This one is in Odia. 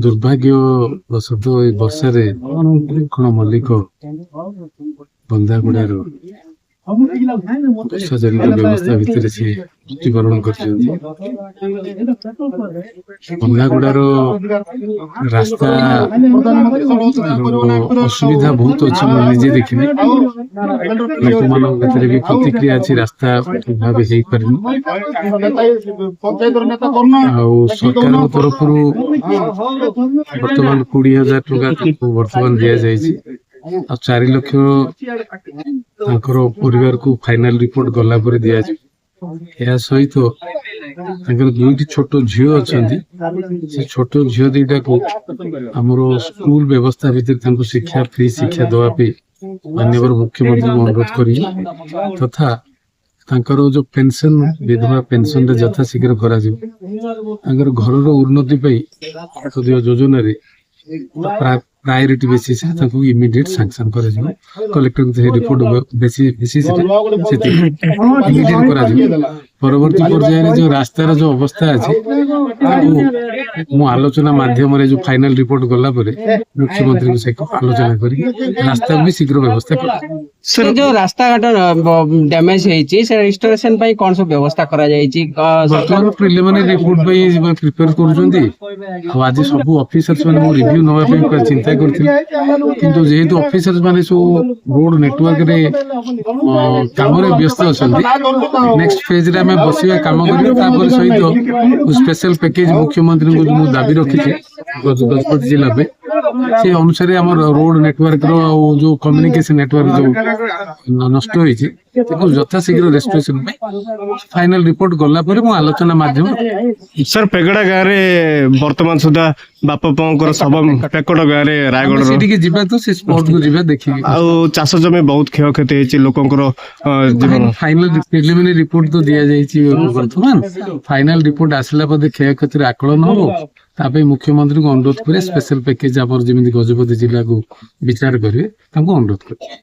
ଦୁର୍ଭାଗ୍ୟବଶତଃ ଏଇ ବର୍ଷାରେ କଣ ମଲ୍ଲିକ ବନ୍ଧାଗୁଡାର ସାର୍ವଜନିକ ବ୍ୟବସ୍ଥା ଭିତରେ ସେ ମୃତ୍ୟୁବରଣ କରିଛନ୍ତି। ବନ୍ଧାଗୁଡାର ରାସ୍ତା ଅସୁବିଧା ବହୁତ ଅଛି, ମୁଁ ନିଜେ ଦେଖିଲି। ଲୋକମାନଙ୍କ ଭିତରେ ବି ପ୍ରତିକ୍ରିୟା ଅଛି, ରାସ୍ତା ଭାବେ ହେଇପାରିନି। ଆଉ ସରକାରଙ୍କ ତରଫରୁ ବର୍ତ୍ତମାନ 20,000 ଟଙ୍କା ବର୍ତ୍ତମାନ ଦିଆଯାଇଛି। ଆଉ 4 ଲକ୍ଷ ତାଙ୍କର ପରିବାରକୁ ଫାଇନାଲ ରିପୋର୍ଟ ଗଲା ପରେ ଦିଆଯିବ। ଏହା ସହିତ ତାଙ୍କର 2ଟି ଛୋଟ ଝିଅ ଅଛନ୍ତି। ସେ ଛୋଟ ଝିଅ 2ଟାକୁ ଆମର ସ୍କୁଲ ବ୍ୟବସ୍ଥା ଭିତରେ ତାଙ୍କୁ ଫ୍ରି ଶିକ୍ଷା ଦେବା ପାଇଁ ମାନ୍ୟବର ମୁଖ୍ୟମନ୍ତ୍ରୀଙ୍କୁ ଅନୁରୋଧ କରିବି। ତଥା ତାଙ୍କର ଯୋଉ ପେନସନ, ବିଧବା ପେନସନରେ ଯଥାଶୀଘ୍ର କରାଯିବ। ତାଙ୍କର ଘରର ଉନ୍ନତି ପାଇଁ ସଂସଦୀୟ ଯୋଜନାରେ ପ୍ରାୟୋରିଟି ବେସିସରେ ତାଙ୍କୁ ଇମିଡିଏଟ ସାଂକ୍ସନ କରାଯିବ। କଲେକ୍ଟରଙ୍କୁ ସେ ରିପୋର୍ଟ ବେସିସରେ ଇମିଡିଏଟ କରାଯିବ। ପରବର୍ତ୍ତୀ ପର୍ଯ୍ୟାୟରେ ଯୋଉ ରାସ୍ତାର ଯୋଉ ଅବସ୍ଥା ଅଛି ତାକୁ ମୁଁ ଆଲୋଚନା ମାଧ୍ୟମରେ ଯୋଉ ଫାଇନାଲ ରିପୋର୍ଟ ଗଲା ପରେ ମୁଖ୍ୟମନ୍ତ୍ରୀଙ୍କୁ ସହିତ ଆଲୋଚନା କରି ରାସ୍ତାକୁ ବି ଶୀଘ୍ର ବ୍ୟବସ୍ଥା କରାଯିବ। सर जो रास्ता घाट डैमेज है से रिस्टोरेशन ପାଇଁ कौन सब व्यवस्था करा जायछि? वर्तमान प्रिलिमिनरी रिपोर्ट पे प्रिपेयर करूछंती। अब आज सब ऑफिसर्स माने मो रिव्यू नवा पे चिंता करथि, किंतु जेहेतु ऑफिसर्स माने सो रोड नेटवर्क रे काम रे व्यस्त अछंती। नेक्स्ट फेज रे हमें बसिया काम करियो। तापर सहित स्पेशल पैकेज मुख्यमंत्री को मु दाबी रखी छी गजपति जिला पे। से अनुसार हमर रोड नेटवर्क रो जो कम्युनिकेशन नेटवर्क जो नष्ट होईछि ताको यथाशीघ्र रेस्टोरेशन पे फाइनल रिपोर्ट गला पर मु आलोचना माध्यम। सर पेगड़ा गाँव रे वर्तमान सुधा बापा पांकर सब पेकड़ गाँव रे रायगढ़ सेठी के जिबा तो से स्पॉट को जिबा देखि आ चाष जमी बहुत क्षय क्षति होईछि लोकंकर जीवन। फाइनल प्रिलिमिनरी रिपोर्ट तो दिया जायछि। वर्तमान फाइनल रिपोर्ट आसला पर क्षय क्षति आकलन हो तापे मुख्यमंत्री को अनुरोध करे स्पेशल पैकेज आपर जेमिति गजपति जिला को विचार करिवे ताको अनुरोध करे।